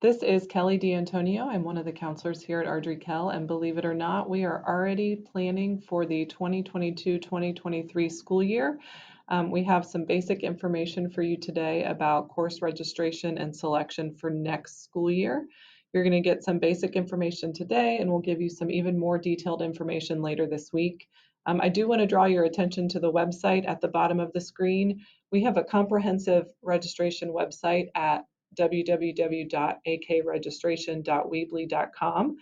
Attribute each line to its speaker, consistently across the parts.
Speaker 1: This is Kelly D'Antonio. I'm one of the counselors here at Ardrey Kell, and believe it or not, we are already planning for the 2022-2023 school year. We have some basic information for you today about course registration and selection for next school year. You're going to get some basic information today, and we'll give you some even more detailed information later this week. I do want to draw your attention to the website at the bottom of the screen. We have a comprehensive registration website at www.akregistration.weebly.com.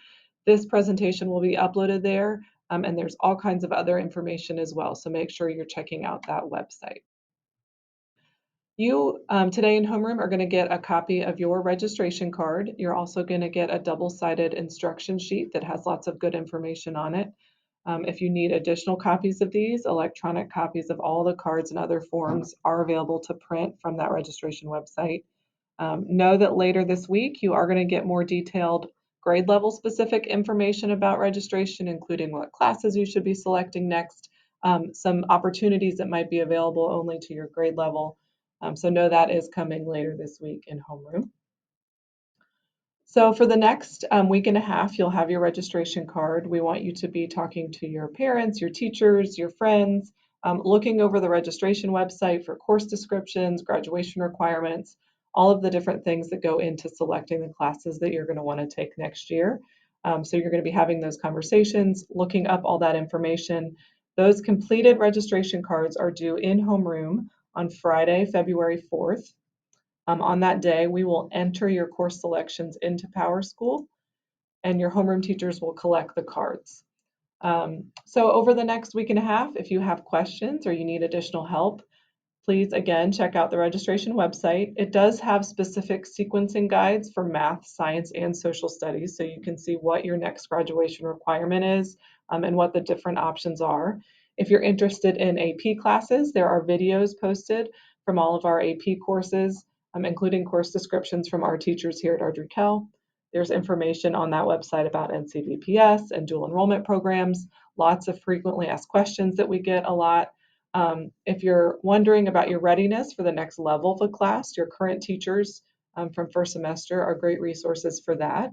Speaker 1: This presentation will be uploaded there, and there's all kinds of other information as well, so make sure you're checking out that website. You today in homeroom are going to get a copy of your registration card. You're also going to get a double-sided instruction sheet that has lots of good information on it. If you need additional copies of these, electronic copies of all the cards and other forms are available to print from that registration website. Know that later this week you are going to get more detailed grade level specific information about registration, including what classes you should be selecting next, some opportunities that might be available only to your grade level. So know that is coming later this week in homeroom. So for the next week and a half, you'll have your registration card. We want you to be talking to your parents, your teachers, your friends, looking over the registration website for course descriptions, graduation requirements, all of the different things that go into selecting the classes that you're going to want to take next year. So you're going to be having those conversations, looking up all that information. Those completed registration cards are due in homeroom on Friday, February 4th. On that day, we will enter your course selections into PowerSchool, and your homeroom teachers will collect the cards. So over the next week and a half, if you have questions or you need additional help, please again check out the registration website. It does have specific sequencing guides for math, science, and social studies, so you can see what your next graduation requirement is and what the different options are. If you're interested in AP classes, there are videos posted from all of our AP courses, including course descriptions from our teachers here at Ardrey Kell. There's information on that website about NCVPS and dual enrollment programs, lots of frequently asked questions that we get a lot. If you're wondering about your readiness for the next level of a class, your current teachers from first semester are great resources for that.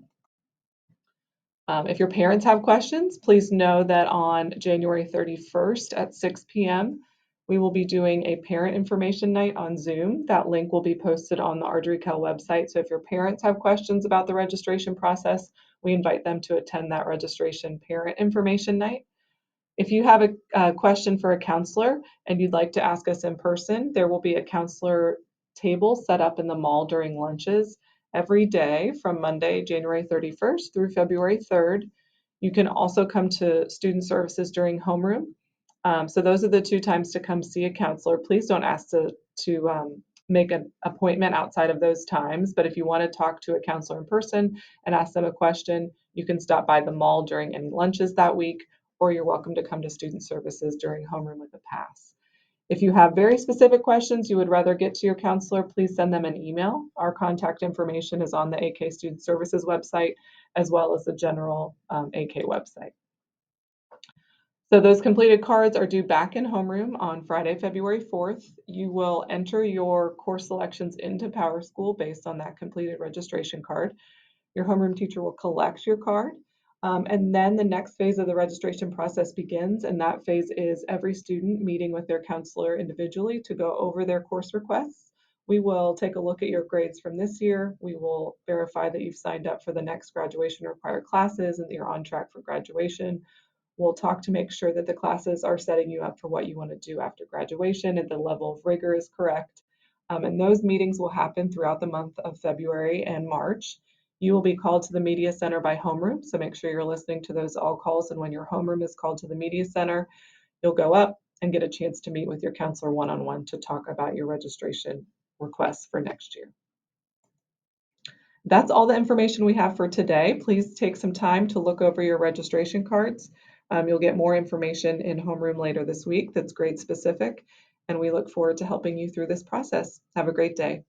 Speaker 1: If your parents have questions, please know that on January 31st at 6 p.m., we will be doing a parent information night on Zoom. That link will be posted on the Ardrey Kell website. So if your parents have questions about the registration process, we invite them to attend that registration parent information night. If you have a question for a counselor and you'd like to ask us in person, there will be a counselor table set up in the mall during lunches every day from Monday, January 31st through February 3rd. You can also come to student services during homeroom. So those are the two times to come see a counselor. Please don't ask to make an appointment outside of those times, but if you want to talk to a counselor in person and ask them a question, you can stop by the mall during any lunches that week, or you're welcome to come to student services during homeroom with a pass. If you have very specific questions you would rather get to your counselor, please send them an email. Our contact information is on the AK Student Services website, as well as the general AK website. So those completed cards are due back in homeroom on Friday, February 4th. You will enter your course selections into PowerSchool based on that completed registration card. Your homeroom teacher will collect your card. And then the next phase of the registration process begins, and that phase is every student meeting with their counselor individually to go over their course requests. We will take a look at your grades from this year. We will verify that you've signed up for the next graduation required classes and that you're on track for graduation. We'll talk to make sure that the classes are setting you up for what you want to do after graduation and the level of rigor is correct. And those meetings will happen throughout the month of February and March. You will be called to the Media Center by homeroom, so make sure you're listening to those all calls, and when your homeroom is called to the Media Center, you'll go up and get a chance to meet with your counselor one-on-one to talk about your registration requests for next year. That's all the information we have for today. Please take some time to look over your registration cards. You'll get more information in homeroom later this week that's grade specific, and we look forward to helping you through this process. Have a great day.